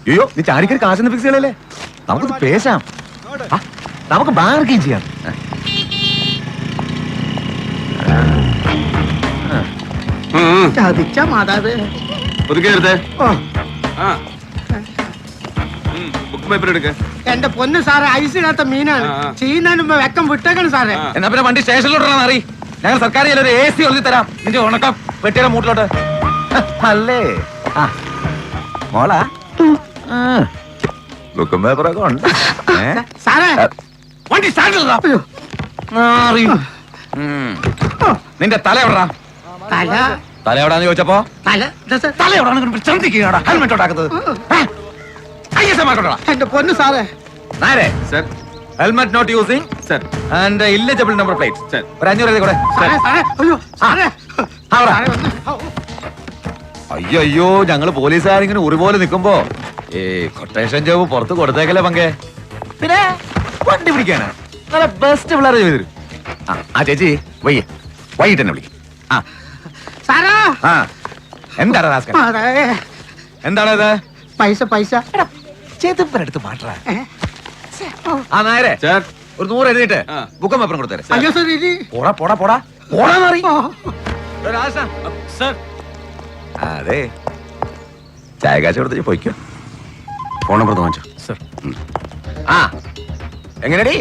അയ്യോ നീ ചാടിക്കൊരു കാശൊന്ന് ഫിക്സ് ചെയ്യണല്ലേ, നമുക്കിത് പേശാം, നമുക്ക് ബാർഗെയിൻ ചെയ്യാം. ചതിച്ച മാതാവേ. എന്റെ പൊന്ന് സാറേ, ഐസിടാത്ത മീനാണ്. ചെയ്യുന്നതിന് മുമ്പ് വെക്കം വിട്ടേക്കണം സാറേ. എന്നാ പിന്നെ വണ്ടി സ്റ്റേഷനിലോട്ടാണ് അറിയി, ഞങ്ങൾ സർക്കാർ ഒരു AC ഒഴുതി തരാം നിന്റെ ഉണക്കം വെട്ടിയുടെ മൂട്ടിലോട്ട്. അല്ലേ മോളാ ബുക്കും പേപ്പറൊക്കെ ഉണ്ട് സാറേ. വണ്ടി സ്റ്റാൻഡിലാ. നിന്റെ തല എവിടാ? തല തല എവിടാന്ന് ചോദിച്ചപ്പോ തല എവിടാണ് ചന്തിക്കുകയാണ് ഹെൽമെറ്റ് ഉണ്ടാക്കുന്നത്. എന്റെ പൊന്ന് സാറേ. Helmet not using and illegible number plate. ഒരു 500 എഴുതി കൂടെ. അയ്യോ ഞങ്ങള് പോലീസുകാരിങ്ങനെ ഉറിപോലെ നിക്കുമ്പോ ഈ കൊട്ടേഷൻ ജോബ് പുറത്ത് കൊടുത്തേക്കല്ലേ പങ്കെ. പിന്നെ വണ്ടി പിടിക്കാനാ നല്ല ബെസ്റ്റ് പിള്ളേരെ ചെയ്തു. ആ ചേച്ചി വൈകിട്ട് തന്നെ വിളിക്കും. എന്താണ് എന്താണത്? പൈസ പൈസ ചെതുപ്പനെടുത്ത് മാറ്റാ. ആ നേരെ ഒരു 100 എഴുതിട്ട് ബുക്കും പേപ്പറും കൊടുത്തേ. പോടാ പോടാ പോടാ പോടാന്നറി. അതെ ചായ കാശ് കൊടുത്ത് പോയിക്കോ. ഫോൺ നമ്പർ വാങ്ങിച്ചോ. ആ എങ്ങനെയാടി?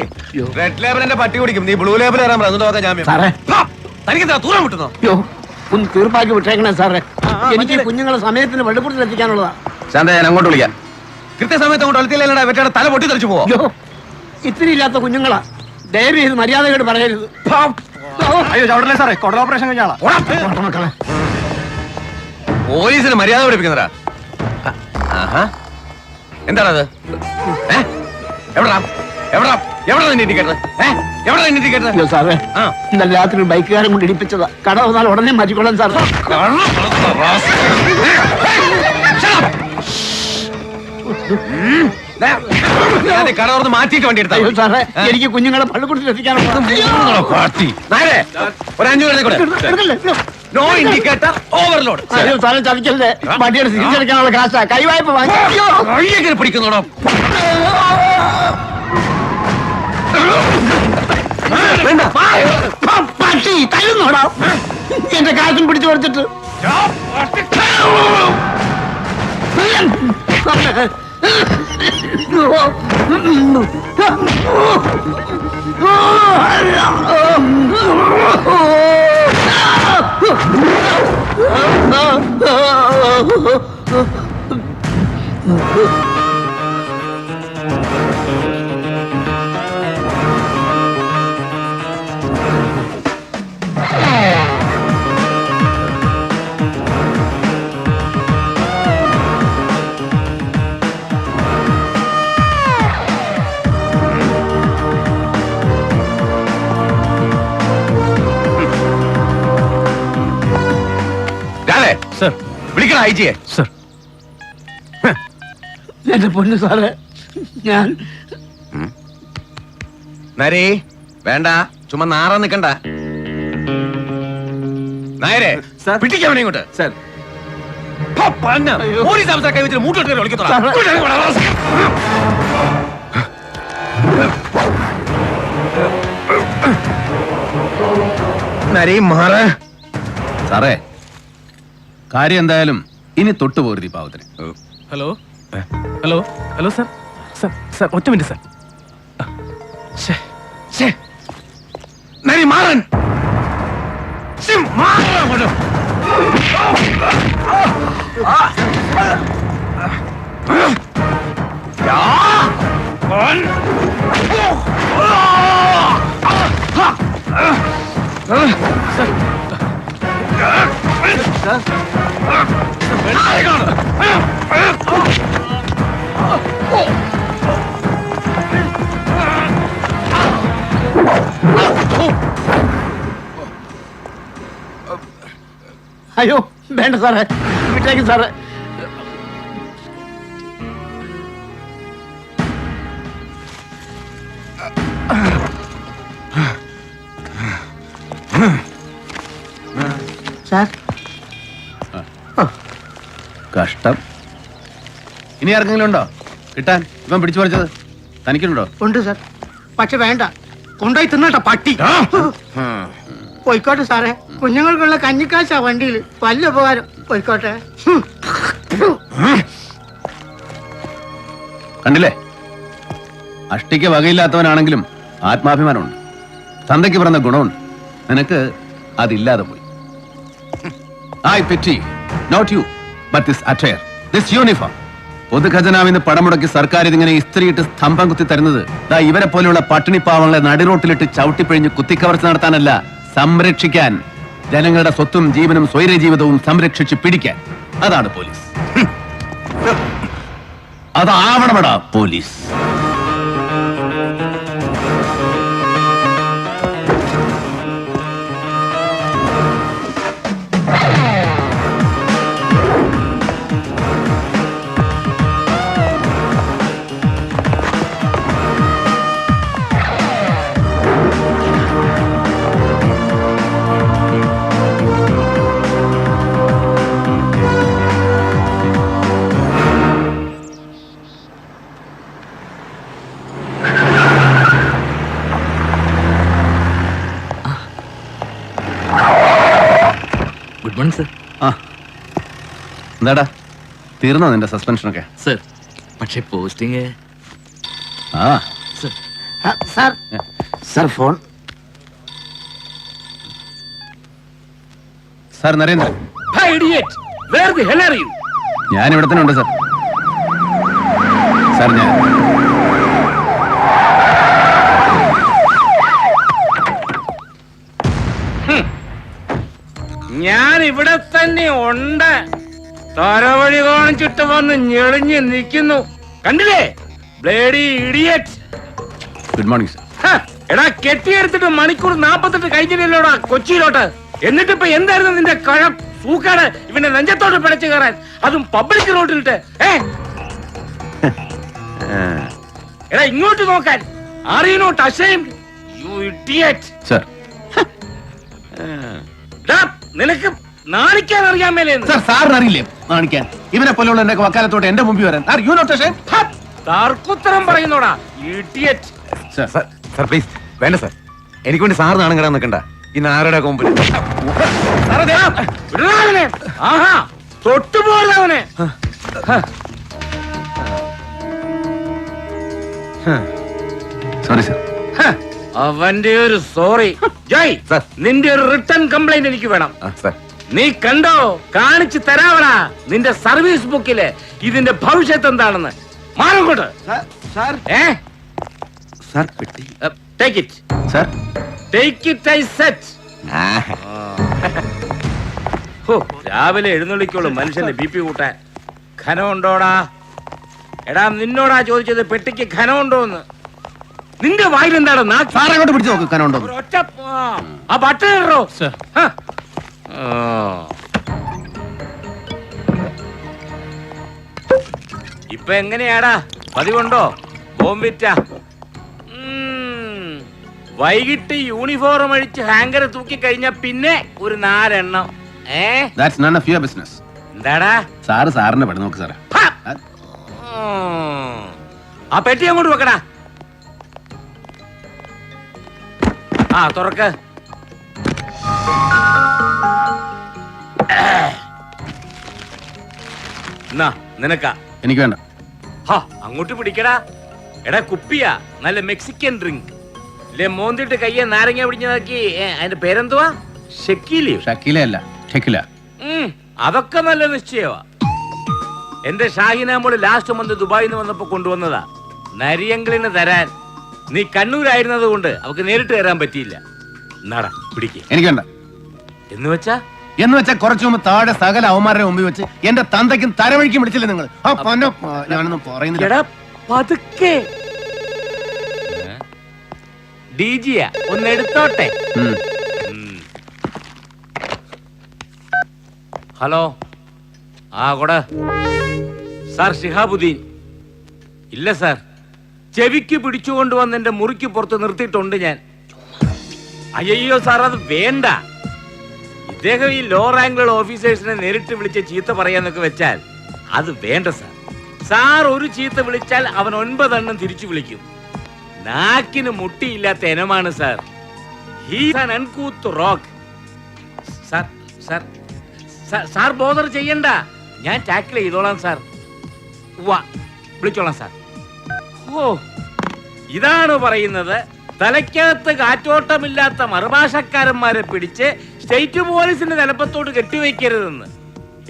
റെഡ് ലേബലിന്റെ പട്ടി കുടിക്കും, നീ ബ്ലൂ ലേബിൾ കയറാൻ പറഞ്ഞോക്കാം. ജാമ്യം തനിക്കെന്താ ദൂരം വിട്ടുന്നോ? ഒന്ന് തീർപ്പാക്കി വിട്ടേക്കണേ സാറേ, എനിക്ക് കുഞ്ഞുങ്ങളെ സമയത്തിന് വെള്ളപ്പുറത്തിൽ എത്തിക്കാനുള്ളതാ. ശാന്ത ഞാൻ അങ്ങോട്ട് വിളിക്കാം. കൃത്യസമയത്ത് അങ്ങോട്ട് വളർത്തിയില്ല വെറ്റയുടെ തല പൊട്ടി തെറിച്ചു പോവോ? ഇത്തിരി ഇല്ലാത്ത കുഞ്ഞുങ്ങളാ, ദയവ് ചെയ്ത് മര്യാദയോട് പറയരുത്. അയ്യോ ചവിടല്ലേ സാറേ, കൊടൽ ഓപ്പറേഷൻ കഴിഞ്ഞാളാ. പോലീസിന് മര്യാദ പഠിപ്പിക്കുന്നതാ. എന്താണത്? എവിടാ എവിടാ എവിടെ സാറേ, ഇന്നലെ രാത്രി ബൈക്കുകാരൻ കൊണ്ട് ഇടിപ്പിച്ചതാ. കട വന്നാൽ ഉടനെ മാറ്റിക്കൊള്ളാൻ സാറേ. കടവർന്ന് മാറ്റിയിട്ട് വണ്ടി എടുത്താ സാറേ, എനിക്ക് കുഞ്ഞുങ്ങളെ പള്ളിക്കൂടത്തിൽ എത്തിക്കാനുള്ള ഒരു 500 കൂടെ. No indicator overload. സാറേ ചതിക്കല്ലേ, വണ്ടിയുടെ തിരിച്ചെടുക്കാനുള്ള കാശാ. കൈവായ്പ വാങ്ങി പിടിക്കുന്നോടോ. പട്ടി തല്ലുന്നോടാ, എന്റെ കാശും പിടിച്ചു കൊടുത്തിട്ട്. വിളിക്കണം ഐജിയെ. എന്റെ പൊന്നു സാറേ, ഞാൻ നരേ വേണ്ട, ചുമ്മാ നാറാൻ നിക്കണ്ട. നായരെ പിടിക്കാൻ ഇങ്ങോട്ട്. പോലീസ് അവസരം കൈവച്ചിട്ട് മൂട്ടോട്ട് വിളിക്കത്തോളാം. നരേ മാറ. സാറേ, കാര്യം എന്തായാലും ഇനി തൊട്ടുപോരുത് ഈ പാവത്തിന്. Hello hello hello sir sir sir ഒറ്റ മിനിറ്റ് സാർ. നരി മാറൻ അയ്യോ വേണ്ട സാറേ, വിട്ടേക്ക് സാറേ. സാർ കഷ്ടം. ഇനി ആർക്കെങ്കിലും ഉണ്ടോ കിട്ടാൻ? ഇവൻ പിടിച്ചു പറിച്ചത് തനിക്കുണ്ടോ? ഉണ്ട് സാർ, പക്ഷെ വേണ്ട, കൊണ്ടുപോയി തിന്നട്ടെ പട്ടി. പോയിക്കോട്ടെ സാറേ, കുഞ്ഞുങ്ങൾക്കുള്ള കഞ്ഞിക്കാശാ വണ്ടിയിൽ, വല്ല ഉപകാരം. പോയിക്കോട്ടെ. കണ്ടില്ലേ, അഷ്ടിക്ക് വകയില്ലാത്തവനാണെങ്കിലും ആത്മാഭിമാനമുണ്ട്, തന്തയ്ക്ക് പറഞ്ഞ ഗുണമുണ്ട്. നിനക്ക് അതില്ലാതെ പോയി. I pity not you but this attire, this uniform. പൊതുഖജനാവിന്ന് പണം മുടക്കി സർക്കാർ ഇതിങ്ങനെ ഇസ്ത്രീയിട്ട് സ്തംഭം കുത്തി തരുന്നത് ദാ ഇവരെ പോലെയുള്ള പട്ടിണിപ്പാവങ്ങളെ നടിറോട്ടിലിട്ട് ചവിട്ടിപ്പിഴിഞ്ഞ് കുത്തിക്കവർച്ച നടത്താനല്ല, സംരക്ഷിക്കാൻ. ജനങ്ങളുടെ സ്വത്തും ജീവനും സ്വൈര ജീവിതവും സംരക്ഷിച്ച് പിടിക്കാൻ. അതാണ് പോലീസ്. അതാവണമെടാ പോലീസ്. Good morning sir. ആ എന്താടാ, തീർന്നോ നിന്റെ സസ്പെൻഷനൊക്കെ? സർ, പക്ഷേ പോസ്റ്റിംഗ്. ആ sir, sir phone. Sir Narendran, ഞാൻ ഇവിടെ തന്നെ ഉണ്ട് സാർ. സാർ ഞാൻ ഇവിടെ തന്നെ ഉണ്ട്. തരവഴി കാണിച്ചിട്ട് വന്ന് ഞെളിഞ്ഞ് നിൽക്കുന്നു, കണ്ടില്ലേ? Bloody idiot. Good morning sir. എടാ, കെട്ടിയെടുത്തിട്ട് മണിക്കൂർ 48 കഴിഞ്ഞില്ലല്ലോടാ കൊച്ചിയിലോട്ട്. എന്നിട്ടിപ്പോ എന്തായിരുന്നു നിന്റെ കഴം? സൂക്കാട് ഇവന്റെ നെഞ്ചത്തോട്ട് പിടച്ചു കയറാൻ, അതും പബ്ലിക് റോഡിലിട്ട്. എടാ, ഇങ്ങോട്ട് നോക്കാൻ. Are you not ashamed, you idiot? Sir, നിനക്ക് നാണിക്കാൻ അറിയാൻ മേലെന്ന്. സാർ സാറിന് അറിയില്ലേ കാണിക്കാൻ? ഇവനെ പോലെയുള്ള എന്റെ വക്കാലത്തോട്ട് എന്റെ മുമ്പിൽ വരാൻ. Are you not ashamed? തർക്കുത്തരം പറയുന്നോടാ, ഇഡിയറ്റ്. സാർ പ്ലീസ്, വേണ്ട സാർ, എനിക്ക് വേണ്ടി സാർ നാണം കിടാൻ നിൽക്കണ്ട. ഇന്ന് ആരുടെ കൊമ്പിൽ ആഹാ, തൊട്ടുപോലവനെ. Sorry sir. അവന്റെ ഒരു സോറി. ജയ്, സാർ. നിന്റെ ഒരു റിട്ടേൺ കംപ്ലൈന്റ് എനിക്ക് വേണം. സാർ. നീ കണ്ടോ, കാണിച്ചു തരാവടാ നിന്റെ സർവീസ് ബുക്കില് ഇതിന്റെ ഭവിഷ്യത്ത് എന്താണെന്ന്. മാറങ്ങോട്ട്. സാർ പെട്ടി. Take it, sir. Take it, I set. രാവിലെ എഴുന്നള്ളിക്കോളൂ മനുഷ്യന്റെ ബി പി കൂട്ടാൻ. ഖനമുണ്ടോടാ? എടാ, നിന്നോടാ ചോദിച്ചത് പെട്ടിക്ക് ഖനമുണ്ടോന്ന്. നിന്റെ വായിൽ എന്താണ്? സാർ അങ്ങോട്ട് പിടിച്ചു നോക്ക്, കനമുണ്ടോ? ഒറ്റ ആ ബട്ടൺ ഇടറോ. ഇപ്പൊ എങ്ങനെയാടാ, പതിവുണ്ടോ? ബോംബിറ്റ. വൈകിട്ട് യൂണിഫോം അഴിച്ച് ഹാങ്കർ തൂക്കി കഴിഞ്ഞ പിന്നെ ഒരു 4 എണ്ണം. That's none of your business. എന്താടാ? സാറ് സാറിനെ പെട നോക്ക് സാറേ. ആ പെട്ടി അങ്ങോട്ട് വെക്കടാ. ആ തുറക്ക്. നിനക്കാ? എനിക്ക് വേണ്ട. അങ്ങോട്ട് പിടിക്കടാ. എടാ, കുപ്പിയാ, നല്ല മെക്സിക്കൻ ഡ്രിങ്ക്. മോന്തിട്ട് കയ്യെ നാരങ്ങ പിടിഞ്ഞതാക്കി. അതിന്റെ പേരെന്തുവാ? ഷക്കീലിയോ? ഷക്കീല അല്ല, ഷക്കില. അതൊക്കെ നല്ല നിശ്ചയമാ. എന്റെ ഷാഹിനാമോള് ലാസ്റ്റ് മന്ത് ദുബായിൽ നിന്ന് വന്നപ്പോ കൊണ്ടുവന്നതാ. നരിയങ്കളിന് തരാൻ. നീ കണ്ണൂരായിരുന്നത് കൊണ്ട് അവക്ക് നേരിട്ട് തരാൻ പറ്റിയില്ല. എന്നാടാ, പിടിക്ക്. എനിക്ക് വേണ്ട. എന്ന് വെച്ചാ കുറച്ചു മുമ്പ് താഴെ സകല അവന്മാരുടെ മുമ്പിൽ വെച്ച് എന്റെ തന്തയ്ക്കും തരവഴിക്കും വിളിച്ചില്ലേ നിങ്ങൾ? ഞാനൊന്നും പറയുന്നില്ല. പതുക്കെ. ഡിജിയാ, ഒന്ന് എടുത്തോട്ടെ. ഹലോ, ആ കൂടെ സാർ. ഷിഹാബുദ്ദീൻ. ഇല്ല സാർ, ചെവിക്ക് പിടിച്ചുകൊണ്ടുവന്ന് എന്റെ മുറിക്ക് പുറത്ത് നിർത്തിയിട്ടുണ്ട് ഞാൻ. അയ്യോ സാർ, അത് വേണ്ട. ഇദ്ദേഹം ഈ ലോ റാങ്കുള്ള ഓഫീസേഴ്സിനെ നേരിട്ട് വിളിച്ച് ചീത്ത പറയാന്നൊക്കെ വെച്ചാൽ അത് വേണ്ട സാർ. സാർ ഒരു ചീത്ത വിളിച്ചാൽ അവൻ 9 എണ്ണം തിരിച്ചു വിളിക്കും. നാക്കിന് മുട്ടിയില്ലാത്ത ഇനമാണ് sir. He's an അൺകൂത്ത് rock. Sir sir sir bother ചെയ്യണ്ട, ഞാൻ ടാക്കിൾ ചെയ്തോളാം സാർ. വാ, വിളിച്ചോളാം സാർ. ഓ, ഇതാണ് പറയുന്നത് തലയ്ക്കകത്ത് കാറ്റോട്ടമില്ലാത്ത മറുഭാഷക്കാരന്മാരെ പിടിച്ച് സ്റ്റേറ്റ് പോലീസിന്റെ തലപ്പത്തോട്ട് കെട്ടിവെക്കരുതെന്ന്.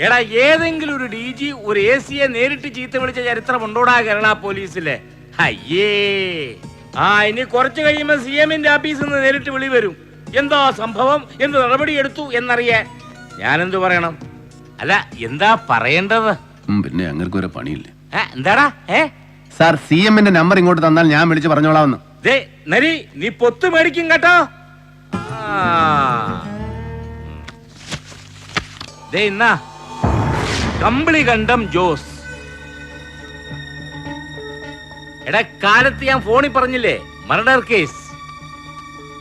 എടാ, ഏതെങ്കിലും ഒരു DG ഒരു AC നേരിട്ട് ചീത്ത വിളിച്ച ചരിത്രം ഉണ്ടോടാ കേരള പോലീസിലെ? അയ്യേ, ഇനി കുറച്ച് കഴിയുമ്പോ CM-ന്റെ ഓഫീസിൽ നിന്ന് നേരിട്ട് വിളി വരും. എന്താ സംഭവം, എന്ത് നടപടി എടുത്തു എന്നറിയാൻ. ഞാനെന്ത് പറയണം? അല്ല, എന്താ പറയേണ്ടത്? പിന്നെ അങ്ങനെ ഒരു പണിയില്ലേ? എന്താടാ? സാർ, CM-ന്റെ നമ്പർ ഇങ്ങോട്ട് തന്നാൽ ഞാൻ വിളിച്ച് പറഞ്ഞോളാമെന്ന്. നരി, നീ പൊത്ത് മേടിക്കും കേട്ടോ. ഇന്നാ കമ്പിളി കണ്ടം ജോസ്. എടാ, കാലത്ത് ഞാൻ ഫോണിൽ പറഞ്ഞില്ലേ മർഡർ കേസ്.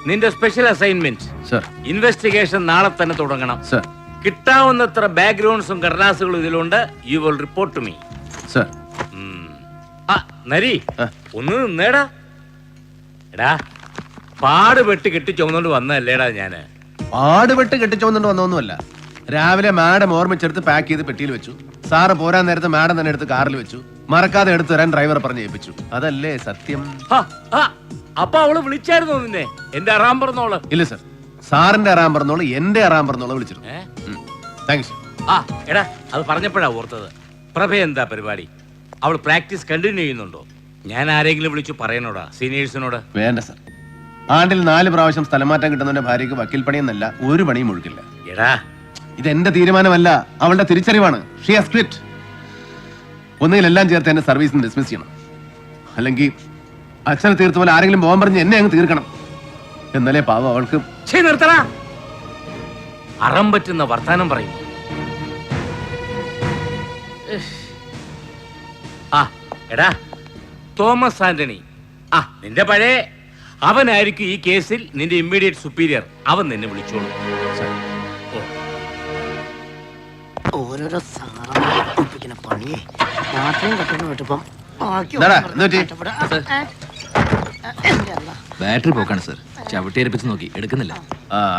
നിന്റെ സ്പെഷ്യൽ അസൈൻമെന്റ് സർ, ഇൻവെസ്റ്റിഗേഷൻ നാളെ തന്നെ തുടങ്ങണം. സർ. കിട്ടാവുന്നത്ര ബാക്ക്ഗ്രൗണ്ട്സും കടലാസുകളും ഇതിലുണ്ട്. You will report to me. Sir. Nari, ഒന്ന് നിന്നേടാ. എടാ, പാടുപെട്ട് കെട്ടിച്ചോന്നോണ്ട് വന്നല്ലേടാ ഞാന്. പാടുപെട്ട് കെട്ടിച്ചോന്നുകൊണ്ട് വന്നൊന്നുമല്ല. രാവിലെ മാഡം ഓർമ്മിച്ചെടുത്ത് പാക്ക് ചെയ്ത് പെട്ടിയിൽ വെച്ചു. സാറ് പോരാൻ നേരത്ത് മാഡം തന്നെ എടുത്ത് കാറിൽ വെച്ചു. മറക്കാതെ എടുത്തു തരാൻ ഡ്രൈവറെ പറഞ്ഞ് ഏൽപ്പിച്ചു. അതല്ലേ സത്യം? അപ്പൊ അവള് വിളിച്ചായിരുന്നോ നിന്നെ? എന്റെ അറാം പറഞ്ഞോള്? ഇല്ല സർ, സാറിന്റെ അറാം പറഞ്ഞോളൂ, എന്റെ അറാം പറഞ്ഞോളൂ വിളിച്ചിരുന്നു. Thank you sir. എടാ, അത് പറഞ്ഞപ്പോഴാ ഓർത്തത്. പ്രഭ എന്താ പരിപാടി? അവൾ പ്രാക്ടീസ് കണ്ടിന്യൂ ചെയ്യുന്നുണ്ടോ? ഞാൻ ആരെങ്കിലും വിളിച്ചു പറയണോടാ സീനിയേഴ്സിനോട്? വേണ്ട സർ, ആണ്ടിൽ 4 പ്രാവശ്യം സ്ഥലം മാറ്റം കിട്ടുന്നവന്റെ ഭാര്യയ്ക്ക് വക്കീൽ പണിയെന്നല്ല ഒരു പണിയും ഒഴുക്കില്ല. എടാ, ഇതെന്റെ തീരുമാനമല്ല, അവളുടെ തിരിച്ചറിവാണ്. She has quit. ഒന്നുകിൽ എല്ലാം ചേർത്ത് എന്നെ സർവീസിന് ഡിസ്മിസ് ചെയ്യണം, അല്ലെങ്കിൽ അച്ഛനെ തീർത്ത പോലെ ആരെങ്കിലും പോകാൻ പറഞ്ഞ് എന്നെ അങ്ങ് തീർക്കണം. എന്നാലേ പാവം അവൾക്ക്. നിർത്തടാ, അറം പറ്റുന്ന വർത്താനം പറയും. എടാ, തോമസ് ആന്റണി, നിന്റെ പഴയ അവനായിരിക്കും ഈ കേസിൽ നിന്റെ ഇമ്മീഡിയറ്റ് സുപ്പീരിയർ. അവൻ നിന്നെ വിളിച്ചോളൂ. ഓരോരോ സാറിനെ പണിയേ മാത്രം കെട്ടണം കേട്ടപ്പം ബാറ്ററി പോക്കാണ് സർ. ചവിട്ടിയേൽപ്പിച്ച് നോക്കി, എടുക്കുന്നില്ല.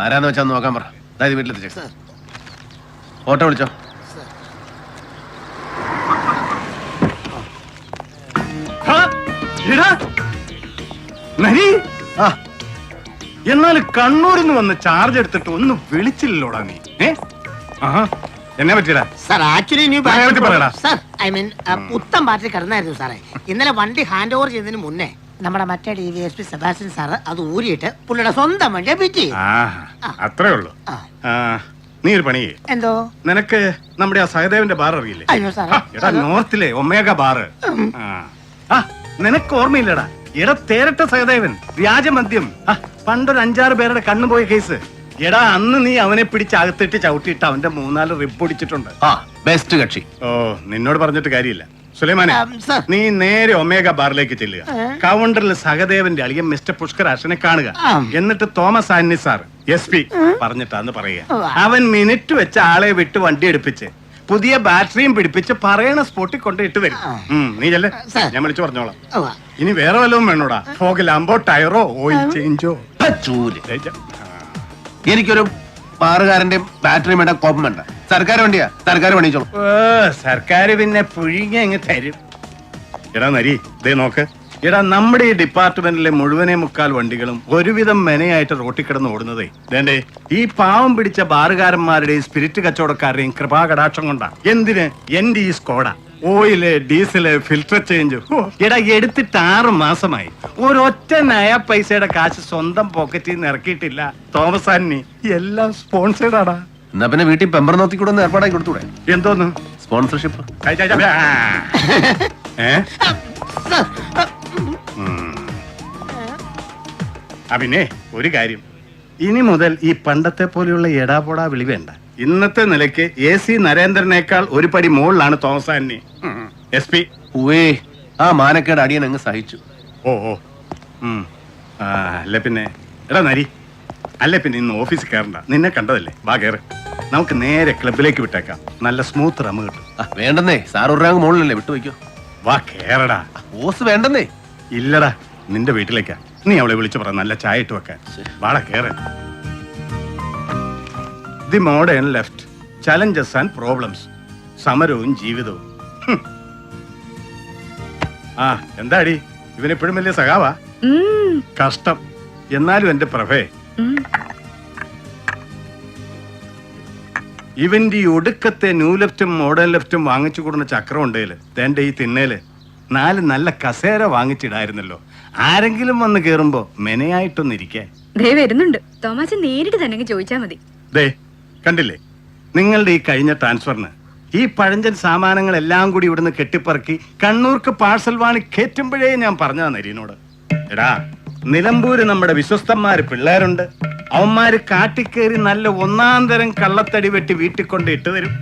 ആരാന്ന് വെച്ചാൽ നോക്കാൻ പറ. അതായത് വീട്ടിലെത്തിച്ചേ. ഓട്ടോ വിളിച്ചോ. എന്നാൽ കണ്ണൂരിൽ നിന്ന് വന്ന് ചാർജ് എടുത്തിട്ട് ഒന്ന് വിളിച്ചില്ലല്ലോടാ നീ. എന്നെ പറ്റിയടാ sir. Actually sir, I mean പുത്തൻ ബാറ്ററി കിടന്നായിരുന്നു സാറേ. ഇന്നലെ വണ്ടി ഹാൻഡ് ഓവർ ചെയ്യുന്നതിന് മുന്നേ നമ്മുടെ മറ്റേ DVSP സെബാസ്റ്റ്യൻ സാറ് അത് ഊരിയിട്ട് പുള്ളിയുടെ സ്വന്തം വണ്ടിയെ പിറ്റ് ചെയ്തു. അത്രേ ഉള്ളൂ. നീ ഒരു പണി. എന്തോ? നിനക്ക് നമ്മുടെ ആ സഹദേവന്റെ ബാർ അറിയില്ലേ? അയ്യോ സാറേ, എടാ, നോർത്തിലെ ഒമേഗ ബാർ. നിനക്ക് ഓർമ്മയില്ലടാ? എടാ, തേരട്ട സഹദേവൻ, വ്യാജമദ്യം, പണ്ടൊരു 5-6 പേരുടെ കണ്ണുപോയ കേസ്. എടാ, അന്ന് നീ അവനെ പിടിച്ച് അകത്തിട്ട് ചവിട്ടിയിട്ട് അവന്റെ 3-4 റിപ്പ് ഒടിച്ചിട്ടുണ്ട്. ബെസ്റ്റ് കക്ഷി. ഓ, നിന്നോട് പറഞ്ഞിട്ട് കാര്യമില്ല. സുലൈമാനെ, നീ നേരെ ഒമേഗ ബാറിലേക്ക് ചെല്ലുക. കൗണ്ടറിൽ സഹദേവന്റെ അളിയൻ മിസ്റ്റർ പുഷ്കർ അർഷനെ കാണുക. എന്നിട്ട് തോമസ് ആന്റണി സാർ SP പറഞ്ഞിട്ടാന്ന് പറയുക. അവൻ മിനിറ്റ് വെച്ച് ആളെ വിട്ട് വണ്ടി എടുപ്പിച്ച് പുതിയ ബാറ്ററിയും പിടിപ്പിച്ച് പറയണ സ്പോട്ടിൽ കൊണ്ട് ഇട്ട് വരും. നീ ചെല്ലേ, ഞാൻ വിളിച്ചു പറഞ്ഞോളാം. ഇനി വേറെ വല്ലതും വേണോടാ? ഫോഗ് ലാമ്പോ, ടയറോ, ഓയിൽ ചേഞ്ചോ? എനിക്കൊരു ബാറുകാരന്റെ ബാറ്ററി വേണ്ട, കോപ്പം വേണ്ട. സർക്കാർ വണ്ടിയാ, സർക്കാർ പണിച്ചോളൂ. സർക്കാർ പിന്നെ പുഴിങ്ങ അങ്ങ് തരും. എടാ നരി, ഇതേ നോക്ക്. എടാ, നമ്മുടെ ഈ ഡിപ്പാർട്ട്മെന്റിലെ മുഴുവനെ 3/4 വണ്ടികളും ഒരുവിധം മെനയായിട്ട് റോട്ടിൽ കിടന്ന് ഓടുന്നതേ വേണ്ടേ ഈ പാവം പിടിച്ച ബാറുകാരന്മാരുടെയും സ്പിരിറ്റ് കച്ചവടക്കാരുടെയും കൃപാകടാക്ഷം കൊണ്ടാ. എന്തിന്? എന്റെ ഈ Skoda oil, diesel, filter change. എടാ, എടുത്തിട്ട് 6 മാസമായി. ഒരൊറ്റ നയ പൈസയുടെ കാശ് സ്വന്തം പോക്കറ്റിൽ നിന്ന് ഇറക്കിയിട്ടില്ല തോമസ് ആന്റണി. എല്ലാം സ്പോൺസേഡ് ആടാ. എന്നാ പിന്നെ വീട്ടിൽ പെമ്പർ നോത്തിക്കൂടെ ഒന്ന് ഏർപ്പാടാക്കി കൊടുത്തൂടെ? എന്തോന്ന് സ്പോൺസർഷിപ്പ്? പിന്നെ ഒരു കാര്യം, ഇനി മുതൽ ഈ പണ്ടത്തെ പോലെയുള്ള എടാപോടാ വിളി വേണ്ട. ഇന്നത്തെ നിലയ്ക്ക് AC നരേന്ദ്രനേക്കാൾ ഒരു പടി മുകളിലാണ് തോമസ് ആന്റണി. SP. ആ മാനക്കേട് അടിയൻ അങ്ങ് സഹിച്ചു. അല്ല പിന്നെ എടാ നരി, അല്ല പിന്നെ ഇന്ന് ഓഫീസിൽ കയറണ്ട. നിന്നെ കണ്ടതല്ലേ, വാ കയറ്. നമുക്ക് നേരെ ക്ലബിലേക്ക് വിട്ടേക്കാം. നല്ല സ്മൂത്ത് റമ്മ് കിട്ടും. വേണ്ടെന്നേ, സാർ ഒരു റാങ്ക് മുകളിലല്ലേ, വിട്ടുവയ്ക്കോ. വാ കേറടാ. ഓസ് വേണ്ടെന്നേ. ഇല്ലടാ, നിന്റെ വീട്ടിലേക്കാ. നീ അവളെ വിളിച്ചു പറ നല്ല ചായ ഇട്ട് വെക്കാൻ. വാടാ കേറ്. The modern left, challenges and problems, സമരവും ജീവിതവും. ഹും. ആ എന്താടി, ഇവനെപ്പോഴും വലിയ സഖാവാ? കഷ്ടം. എന്നാലും എന്റെ പ്രഭേ, ഇവന്റെ ഈ ഒടുക്കത്തെ ന്യൂ ലെഫ്റ്റും മോഡേൺ ലെഫ്റ്റും വാങ്ങിച്ചു കൊടുന്ന ചക്രം ഉണ്ടേല് തന്റെ ഈ തിന്നേല് 4 നല്ല കസേര വാങ്ങിച്ചിടായിരുന്നല്ലോ. ആരെങ്കിലും വന്ന് കേറുമ്പോ മെനയായിട്ടൊന്നിരിക്കേ. ദേ വരുന്നുണ്ട്. തോമാച്ചൻ നേരിട്ട് തന്നെ ചോദിച്ചാ മതി. ദേ കണ്ടില്ലേ, നിങ്ങളുടെ ഈ കഴിഞ്ഞ ട്രാൻസ്ഫറിന് ഈ പഴഞ്ചൻ സാമാനങ്ങളെല്ലാം കൂടി ഇവിടുന്ന് കെട്ടിപ്പറക്കി കണ്ണൂർക്ക് പാഴ്സൽ വാണി കയറ്റുമ്പോഴേ ഞാൻ പറഞ്ഞതാ നരീനോട്, എടാ നിലമ്പൂര് നമ്മുടെ വിശ്വസ്തന്മാര് പിള്ളേരുണ്ട്, അവന്മാര് കാട്ടിക്കേറി നല്ല 1-ാം തരം കള്ളത്തടി വെട്ടി വീട്ടിൽ കൊണ്ട് ഇട്ട് തരും.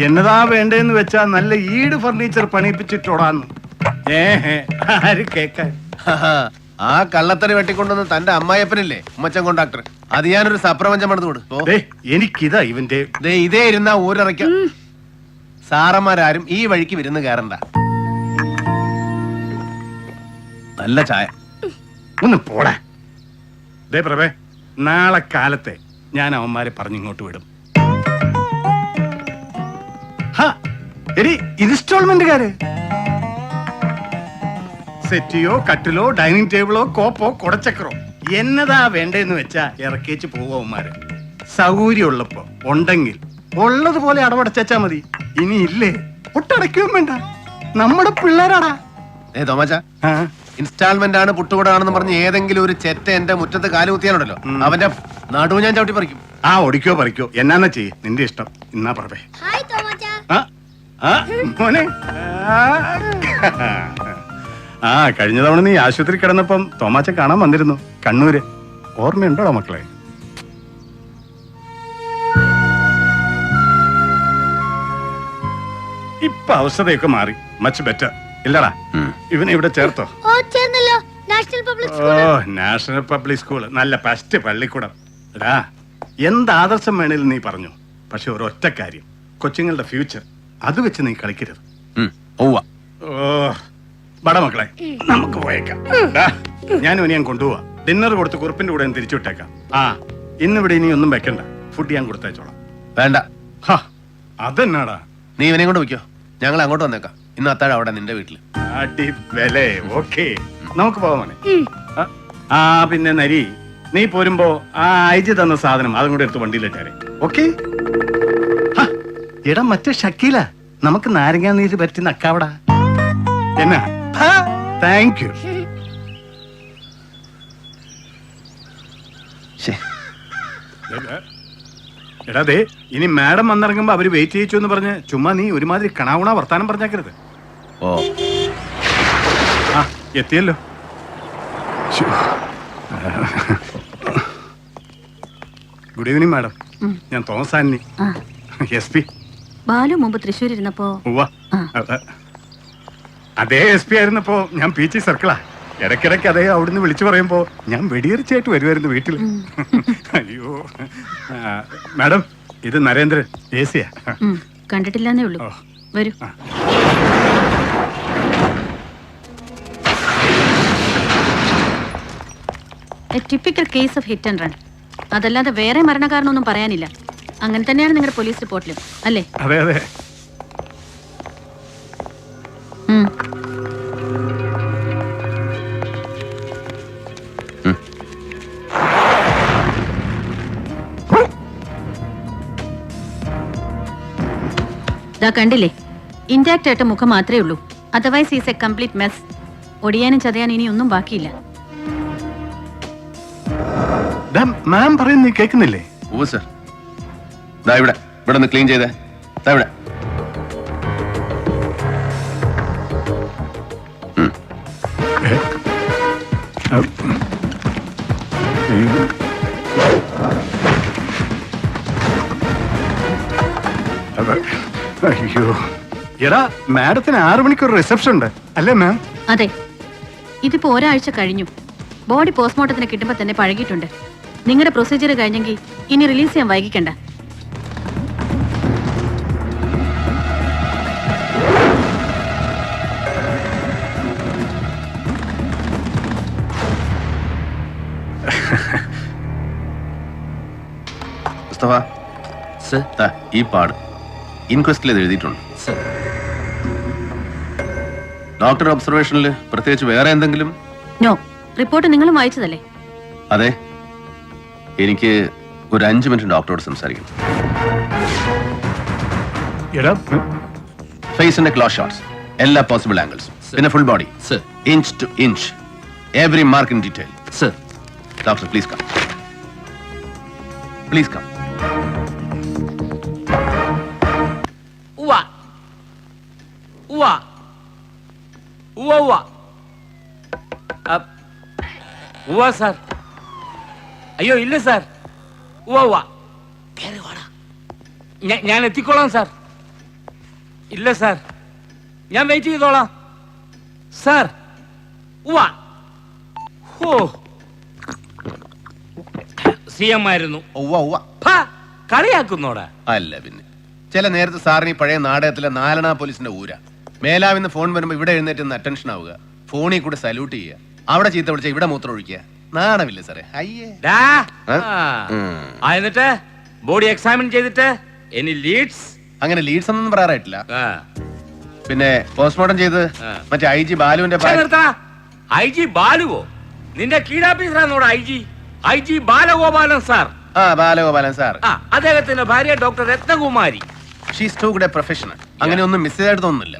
എന്നതാ വേണ്ടേന്ന് വെച്ചാ നല്ല ഈട് ഫർണിച്ചർ പണിയിപ്പിച്ചിട്ടോടാന്ന്. ആര് കേക്കാൻ? ആ കള്ളത്തറി വെട്ടിക്കൊണ്ടുവന്ന് തന്റെ അമ്മായിയപ്പനില്ലേ ഉമ്മച്ചൻ കോണ്ടാക്ടർ, അത് ഞാനൊരു സപ്രപഞ്ചം പണിത് കൊടു. എനിക്കിതാ ഇവന്റെ ഇതേ ഇരുന്ന ഊരിറക്കാം. സാറന്മാരാരും ഈ വഴിക്ക് വിരുന്ന് കയറണ്ട. നല്ല ചായ. ഒന്ന് പോടാ. ദേ പ്രഭേ, നാളെ കാലത്തെ ഞാൻ അവന്മാരെ പറഞ്ഞിങ്ങോട്ട് വിടും. ഇൻസ്റ്റാൾമെന്റുകാര് സെറ്റിയോ കട്ടിലോ ഡൈനിങ് ടേബിളോ കോപ്പോ കുടച്ചക്രോ എന്നതാ വേണ്ടെന്ന് വെച്ചാ ഇറക്കിച്ച് പോവന്മാര്. സൗകര്യം ഉള്ളപ്പോ ഉണ്ടെങ്കിൽ ഉള്ളതുപോലെ അടവടച്ചാ മതി. ഇനി ഇല്ലേ ഒട്ടടയ്ക്കുകയും വേണ്ട. നമ്മുടെ പിള്ളേരാടാ. തോമാച്ച, ഇൻസ്റ്റാൾമെന്റ് ആണ് പുട്ടുകൂടാണെന്ന് പറഞ്ഞ് ഏതെങ്കിലും ഒരു ചെറ്റ എന്റെ മുറ്റത്ത് കാല് കുത്തിയാലുണ്ടല്ലോ, അവന്റെ നടുവ് ഞാൻ ചവിട്ടി പറിക്കും. ഒടിക്കോ പറിക്കോ എന്നാ ചെയ്യ്, നിന്റെ ഇഷ്ടം. ഇന്നാ പ്രഭേ. മോനെ, കഴിഞ്ഞ തവണ നീ ആശുപത്രി കിടന്നപ്പം തോമാച്ച കാണാൻ വന്നിരുന്നു കണ്ണൂര്. ഓർമ്മയുണ്ടോടാ മക്കളെ? ഇപ്പൊ അവസ്ഥയൊക്കെ മാറി, മച്ച് ബെറ്റർ ഇല്ലടാ. ഇവനെ ഇവിടെ ചേർത്തോ? നാഷണൽ പബ്ലിക് സ്കൂൾ, നല്ല ഫസ്റ്റ് പള്ളിക്കൂടം. എടാ, എന്ത് ആദർശം വേണേലും നീ പറഞ്ഞു. പക്ഷെ ഒരൊറ്റ കാര്യം, കൊച്ചുങ്ങളുടെ ഫ്യൂച്ചർ അത് വെച്ച് നീ കളിക്കരുത്. ബട മക്കളെ, നമുക്ക് പോയേക്കാം. ഞാനും ഞാൻ കൊണ്ടുപോവാ. ഡിന്നർ കൊടുത്ത് കുറിപ്പിന്റെ കൂടെ തിരിച്ചു വിട്ടേക്കാം. ഇന്നിവിടെ ഇനി ഒന്നും വെക്കണ്ട, ഫുഡ് ഞാൻ കൊടുത്തയച്ചോളാം. വേണ്ട. അതെന്നാടാ? നീ ഇവനെ കൊണ്ട് വയ്ക്കോ, ഞങ്ങൾ അങ്ങോട്ട് വന്നേക്കാം. ഇന്ന് അത്താഴം അവിടെ നിന്റെ വീട്ടില്. ഓക്കേ, നമുക്ക് പോവാമോനെ. പിന്നെ നരി, നീ പോരുമ്പോ അയച്ചു തന്ന സാധനം അതും കൂടെ എടുത്ത് വണ്ടിയിലിട്ടേ. ഓക്കെ. എടാ മറ്റേ ഷക്കീല, നമുക്ക് നാരങ്ങാ നീര് പറ്റി നക്കാവടാ. എന്നാ? Thank you. എടാ ദേ, ഇനി മാഡം വന്നിറങ്ങുമ്പോ അവര് വെയിറ്റ് ചെയ്യിച്ചു എന്ന് പറഞ്ഞ് ചുമ്മാ നീ ഒരുമാതിരി കണാവുണ വർത്താനം പറഞ്ഞാക്കരുത്. എത്തിയല്ലോ. Good evening madam. ഞാൻ തോമസ് ആന്റണി, SP. ബാലു മുമ്പ് തൃശ്ശൂർ ഇരുന്നപ്പോ അതേ SP ആയിരുന്നപ്പോ ഞാൻ PG സർക്കിളാ. ഇടയ്ക്കിടയ്ക്ക് അതേ അവിടുന്ന് വിളിച്ചു പറയുമ്പോ ഞാൻ വെടിയേറിച്ചായിട്ട് വരുമായിരുന്നു വീട്ടിൽ. അയ്യോ മാഡം, ഇത് നരേന്ദ്രൻ, AC യാ. കണ്ടിട്ടില്ലെന്നേ ഉള്ളൂ. വരൂ. Typical case of hit and run. അതല്ലാതെ വേറെ മരണകാരണമൊന്നും പറയാനില്ല. അങ്ങനെ തന്നെയാണ് നിങ്ങളുടെ പോലീസ് റിപ്പോർട്ടിലും, അല്ലേ? അതെ അതെ. കണ്ടില്ലേ, ഇന്റാക്ട് ആയിട്ട് മുഖം മാത്രമേ ഉള്ളൂ. Otherwise is a complete mess. ഒടിയാനും ചതയാനും ഇനി ഒന്നും ബാക്കിയില്ല. മാം പറയുന്നത് നീ കേൾക്കുന്നില്ലേ? സർ, ഇവിടെ ഇവിടെ ഒന്ന് ക്ലീൻ ചെയ്തേ. ഇവിടെ അയ്യോ, എടാ മാഡത്തിന് 6 മണിക്ക് ഒരു റിസപ്ഷൻ ഉണ്ട് അല്ലേ മാം? അതെ, ഇതിപ്പോ ഒരാഴ്ച കഴിഞ്ഞു. ബോഡി പോസ്റ്റ്മോർട്ടത്തിന് കിട്ടുമ്പോ തന്നെ പഴകിയിട്ടുണ്ട്. നിങ്ങളുടെ പ്രൊസീജിയർ കഴിഞ്ഞെങ്കിൽ ഇനി റിലീസ് ചെയ്യാൻ വൈകിക്കണ്ട. സർ ദാ, ഈ പാട് ഇൻക്വസ്റ്റിൽ ഇത് എഴുതിയിട്ടുണ്ട്. സർ ഡോക്ടർ ഒബ്സർവേഷനിൽ പ്രത്യേകിച്ച് വേറെ എന്തെങ്കിലും? നോ, റിപ്പോർട്ട് നിങ്ങളും വായിച്ചതല്ലേ? അതെ, എനിക്ക് ഒരു 5 മിനിറ്റ് ഡോക്ടറോട് സംസാരിക്കണം. ഫേസിന്റെ ക്ലോസ് ഷോട്ട്സ്, എല്ലാ പോസിബിൾ ആംഗിൾസ്, പിന്നെ full body, sir inch to inch, every mark in detail. Sir doctor please come, please come. ഉവ്വ ഉവ്വ ഉവ്വ ഉവ്വ ഉവ്വ സാർ. അയ്യോ ഇല്ല സാർ. ഉവ്വ ഉവ്വ. കേറി വാടാ. ഞാൻ എത്തിക്കോളാം സാർ. ഇല്ല സാർ, ഞാൻ വെയിറ്റ് ചെയ്തോളാം സാർ. ഉവ്വ. ഓ CM ആയിരുന്നു. കളിയാക്കുന്നോടാ? അല്ല പിന്നെ, ചില നേരത്തെ സാറിന് ഈ പഴയ നാടകത്തിലെ നാലണ പോലീസിന്റെ ഊര മേലാവിന്ന് ഫോൺ വരുമ്പോ ഇവിടെ എഴുന്നേറ്റ് അറ്റൻഷൻ ആവുക, ഫോണിൽ കൂടെ സല്യൂട്ട് ചെയ്യുക, അവിടെ ചീത്ത വിളിച്ച ഇവിടെ മൂത്രം ഒഴിക്കുക. നാണമില്ല സാറേ? അയ്യേ. ഡാ. ആ? ആ, എന്നിട്ട് ബോഡി എക്സാമിൻ ചെയ്തിട്ട് എനി ലീഡ്സ്? അങ്ങനെ ലീഡ്സ് ഒന്നും പറയാറായിട്ടില്ല. പിന്നെ പോസ്റ്റ്മോർട്ടം ചെയ്ത് മറ്റേ IG ബാലുവിന്റെ IG ബാലുവോ? നിന്റെ കീഴാഫീസറാണോടാ IG Balagopalan sir. Balagopalan sir. അദ്ദേഹത്തിന്റെ ഭാര്യ doctor Ratnakumari. She's too good a professional. അങ്ങനെ ഒന്നും മിസ് ചെയ്തിട്ട് തോന്നുന്നില്ല.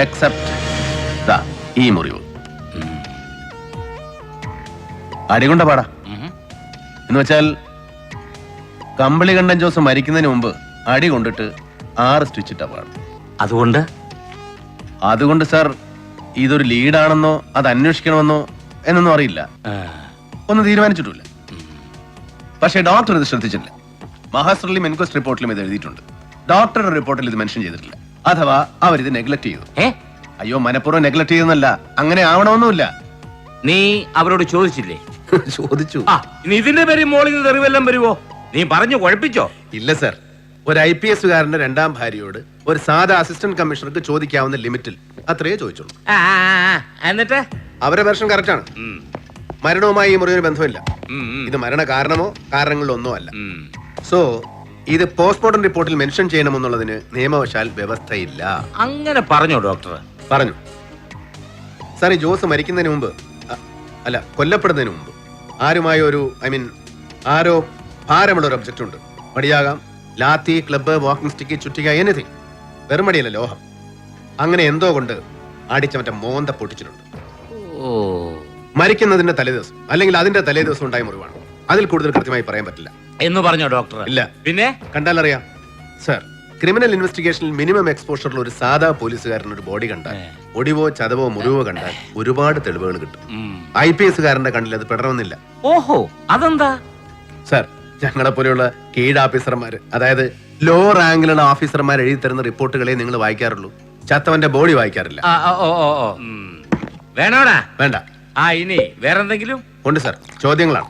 എക്സെപ്റ്റ് ഈ മുറിവ് അടികൊണ്ട പാടാ. എന്ന് വെച്ചാൽ കമ്പിളി കണ്ടൻ ജോസ് മരിക്കുന്നതിന് മുമ്പ് അടി കൊണ്ടിട്ട് 6 സ്റ്റിച്ചിട്ട പാടും. അതുകൊണ്ട് സാർ ഇതൊരു ലീഡാണെന്നോ അത് അന്വേഷിക്കണമെന്നോ എന്നൊന്നും അറിയില്ല, ഒന്നും തീരുമാനിച്ചിട്ടില്ല. പക്ഷേ ഡോക്ടർ ഇത് ശ്രദ്ധിച്ചിട്ടില്ല. മഹാസ്ട്രലിലും എൻക്വസ്റ്റ് റിപ്പോർട്ടിലും ഇത് എഴുതിയിട്ടുണ്ട്. ഡോക്ടറുടെ റിപ്പോർട്ടിൽ ഇത് മെൻഷൻ ചെയ്തിട്ടില്ല. അഥവാ അവരിത് നെഗ്ലക്ട് ചെയ്തു. അയ്യോ, മനഃപൂർവ്വം നെഗ്ലക്ട് ചെയ്തെന്നല്ല, അങ്ങനെ ആവണമെന്നുമില്ല. നീ അവരോട് ചോദിച്ചില്ലേ? ചോദിച്ചു. ഇനി ഇതിന്റെ പേര് മോളിൽ നിന്ന് തെറിവെല്ലാം വരുവോ? നീ പറഞ്ഞു കുഴപ്പിച്ചോ? ഇല്ല സാർ, ഒരു IPS കാരന്റെ 2ാം ഭാര്യയോട് ഒരു സാധാ അസിസ്റ്റന്റ് കമ്മീഷണർക്ക് ചോദിക്കാവുന്ന ലിമിറ്റിൽ അത്രയേ ചോദിച്ചുള്ളൂ. എന്നിട്ട് അവരെ വെർഷൻ കറക്റ്റ് ആണ്. മരണവുമായി ഈ മുറിവിന് ബന്ധമില്ല. ഇത് മരണ കാരണമോ കാരണങ്ങളിലൊന്നോ അല്ല. സോ ഇത് പോസ്റ്റ്മോർട്ടം റിപ്പോർട്ടിൽ മെൻഷൻ ചെയ്യണമെന്നുള്ളതിന് നിയമവശാൽ വ്യവസ്ഥയില്ല. അങ്ങനെ പറഞ്ഞോ ഡോക്ടർ? പറഞ്ഞു സാർ. ഈ ജോസ് മരിക്കുന്നതിന് മുമ്പ്, അല്ല കൊല്ലപ്പെടുന്നതിന് മുമ്പ് ആരുമായ ഒരു ആരോ ഭാരമുള്ള ഒരു ഒബ്ജക്റ്റ് ഉണ്ട്. മടിയാകാം, ലാത്തി, ക്ലബ്ബ്, വാക്കിംഗ് സ്റ്റിക്ക്, ചുറ്റിക, എനിത്തിങ്. വെറും മടിയല്ല, ലോഹം. അങ്ങനെ എന്തോ കൊണ്ട് അടിച്ച മറ്റേ മോന്ത പൊട്ടിച്ചിട്ടുണ്ട്. മരിക്കുന്നതിന്റെ തലേദിവസം അല്ലെങ്കിൽ അതിന്റെ തലേദിവസം ഉണ്ടായ മുറിവാണ്. അതിൽ കൂടുതൽ കൃത്യമായി പറയാൻ പറ്റില്ല എന്ന് പറഞ്ഞോ ഡോക്ടർ? ഇല്ല. പിന്നെ കണ്ടാലറിയാം സാർ. ക്രിമിനൽ ഇൻവെസ്റ്റിഗേഷനിൽ മിനിമം എക്സ്പോഷറിൽ ഒരു സാധാ പോലീസുകാരൻ ഒരു ബോഡി കണ്ടാൽ, ഒടിവോ ചതവോ മുറിവോ കണ്ടാൽ ഒരുപാട് തെളിവുകൾ കിട്ടും. IPS കാരന്റെ കണ്ണിൽ അത് പെടണമെന്നില്ല. ഓഹോ, അതെന്താ സാർ? ഞങ്ങളെ പോലെയുള്ള കീഴ് ഓഫീസർമാര്, അതായത് ലോ റാങ്കിലുള്ള ഓഫീസർമാർ എഴുതി തരുന്ന റിപ്പോർട്ടുകളെ നിങ്ങൾ വായിക്കാറുള്ളൂ, ചത്തവന്റെ ബോഡി വായിക്കാറില്ല. വേണോടാ? വേണ്ട. ഇനി വേറെന്തെങ്കിലും ഉണ്ട് സാർ, ചോദ്യങ്ങളാണ്.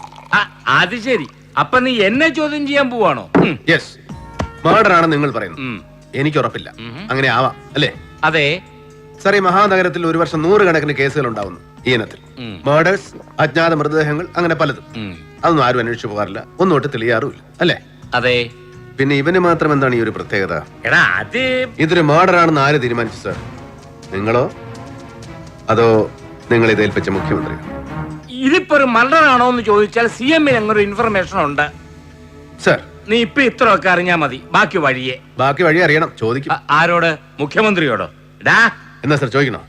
അത് ശരി. അപ്പൊ നീ എന്നെ ചോദ്യം ചെയ്യാൻ പോവാണോ? യെസ്, മർഡർ ആണെന്ന് നിങ്ങൾ പറയുന്നു. എനിക്ക് ഉറപ്പില്ല, അങ്ങനെ ആവാം അല്ലേ? അതെ സാർ, ഈ മഹാനഗരത്തിൽ ഒരു വർഷം 100 കണക്കിന് കേസുകൾ ഉണ്ടാവുന്നു ഈ ഇനത്തിൽ. മർഡേഴ്സ്, അജ്ഞാത മൃതദേഹങ്ങൾ, അങ്ങനെ പലതും. അതൊന്നും ആരും അന്വേഷിച്ചു പോകാറില്ല, ഒന്നോട്ട് തെളിയാറുമില്ല അല്ലേ? അതെ. പിന്നെ ഇവന് മാത്രം എന്താണ് ഈ ഒരു പ്രത്യേകത? എടാ, അത് ഇതൊരു മർഡർ ആണെന്ന് ആര് തീരുമാനിച്ചു സാർ? നിങ്ങളോ അതോ നിങ്ങൾ ഇത് ഏൽപ്പിച്ച മുഖ്യമന്ത്രി? ഇതിപ്പോ ഒരു മർഡർ ആണോ എന്ന് ചോദിച്ചാൽ CM അങ്ങനെ ഇൻഫർമേഷൻ ഉണ്ട് സാർ. നീ ഇപ്പൊ ഇത്രയൊക്കെ അറിഞ്ഞാ മതി, ബാക്കി വഴിയേ. ബാക്കി വഴി അറിയണം, ചോദിക്കും. ആരോട്? മുഖ്യമന്ത്രിയോടോ? ഡാ, എന്നാ സാർ ചോദിക്കണോ?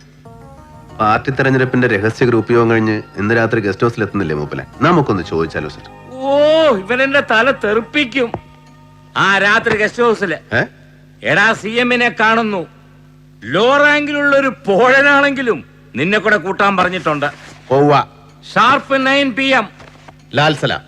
പാർട്ടി തെരഞ്ഞെടുപ്പിന്റെ രഹസ്യ ഗ്രൂപ്പ് യോഗം കഴിഞ്ഞ് ഇന്ന് രാത്രി ഗസ്റ്റ് ഹൗസിൽ എത്തുന്നില്ലേ മൂപ്പലെ? നമുക്കൊന്ന് ചോദിച്ചാലോ സാർ? ഓ, ഇവനെന്റെ തല തെറിപ്പിക്കും. രാത്രി ഗസ്റ്റ് ഹൗസില്. എടാ, CM കാണുന്നു. ലോ റാങ്കിലുള്ള ഒരു പോഴനാണെങ്കിലും നിന്നെ കൂടെ കൂട്ടാൻ പറഞ്ഞിട്ടുണ്ട്. Sharp 9 PM. ലാൽ സലാം.